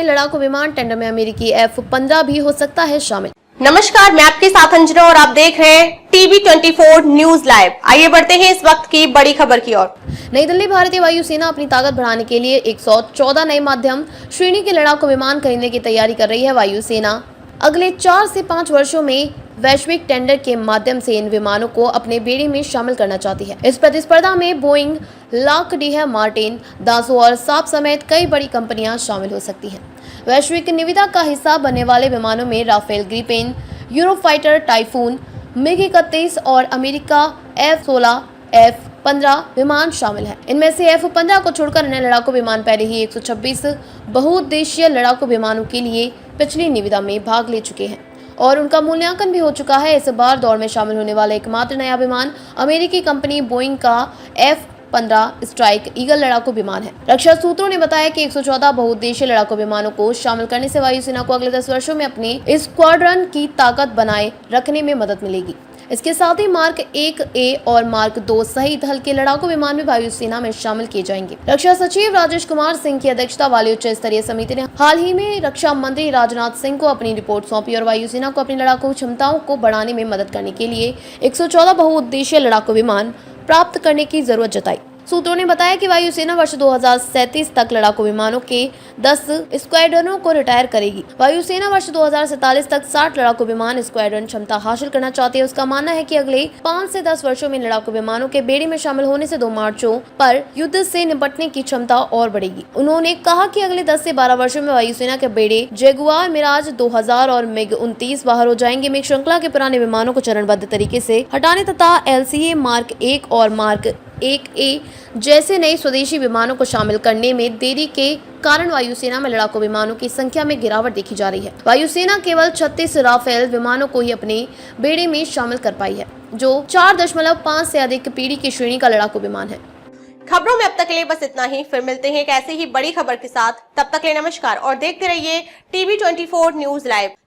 लड़ाकू विमान टेंडर में अमेरिकी F-15 भी हो सकता है शामिल। नमस्कार, मैं आपके साथ अंजना और आप देख रहे हैं टीवी 24 न्यूज लाइव। आइए बढ़ते हैं इस वक्त की बड़ी खबर की ओर। नई दिल्ली। भारतीय वायुसेना अपनी ताकत बढ़ाने के लिए 114 नए मध्यम श्रेणी के लड़ाकू विमान खरीदने की तैयारी कर रही है। वायुसेना अगले 4 से 5 वर्षों में वैश्विक टेंडर के माध्यम से इन विमानों को अपने बेड़े में शामिल करना चाहती है। इस प्रतिस्पर्धा में बोइंग, लॉकहीड मार्टिन, दासो और साप समेत कई बड़ी कंपनियां शामिल हो सकती हैं। वैश्विक निविदा का हिस्सा बनने वाले विमानों में Rafale Gripen, Eurofighter typhoon, MiG-31 और अमेरिका F-16, F-15 विमान शामिल हैं। इनमें से F-15 को छोड़कर अन्य लड़ाकू विमान पहले ही 126 बहुउद्देशीय लड़ाकू विमानों के लिए पिछली निविदा में भाग ले चुके हैं और उनका मूल्यांकन भी हो चुका है। इस बार दौड़ में शामिल होने वाला एकमात्र नया विमान अमेरिकी कंपनी बोइंग का F-15 स्ट्राइक ईगल लड़ाकू विमान है। रक्षा सूत्रों ने बताया कि 114 बहुउद्देशीय लड़ाकू विमानों को शामिल करने से वायुसेना को अगले 10 वर्षों में अपने स्क्वाड्रन की ताकत बनाए रखने में मदद मिलेगी। इसके साथ ही मार्क 1A और मार्क 2 सहित हल्के लड़ाकू विमान भी वायुसेना में शामिल किए जाएंगे। रक्षा सचिव राजेश कुमार सिंह की अध्यक्षता वाली उच्च स्तरीय समिति ने हाल ही में रक्षा मंत्री राजनाथ सिंह को अपनी रिपोर्ट सौंपी और वायुसेना को अपनी लड़ाकू क्षमताओं को बढ़ाने में मदद करने के लिए 114 बहुउद्देशीय लड़ाकू विमान प्राप्त करने की जरूरत जताई। सूत्रों ने बताया कि वायुसेना वर्ष 2037 तक लड़ाकू विमानों के 10 स्क्वाड्रनों को रिटायर करेगी। वायुसेना वर्ष 2047 तक 60 लड़ाकू विमान स्क्वाड्रन क्षमता हासिल करना चाहती है। उसका मानना है कि अगले 5 से 10 वर्षों में लड़ाकू विमानों के बेड़े में शामिल होने से 2 मार्चों पर युद्ध से निपटने की क्षमता और बढ़ेगी। उन्होंने कहा कि अगले 10 से 12 वर्षों में वायुसेना के बेड़े जगुआर, मिराज 2000 और MiG-29 बाहर हो जाएंगे। MiG श्रृंखला के पुराने विमानों को चरणबद्ध तरीके से हटाने तथा LCA मार्क 1 और मार्क 1A जैसे नए स्वदेशी विमानों को शामिल करने में देरी के कारण वायुसेना में लड़ाकू विमानों की संख्या में गिरावट देखी जा रही है। वायुसेना केवल 36 राफेल विमानों को ही अपने बेड़े में शामिल कर पाई है, जो 4.5 से अधिक पीढ़ी की श्रेणी का लड़ाकू विमान है। खबरों में अब तक के लिए बस इतना ही। फिर मिलते हैं एक ऐसे ही बड़ी खबर के साथ। तब तक के लिए नमस्कार और देखते रहिए टीवी 24 न्यूज लाइव।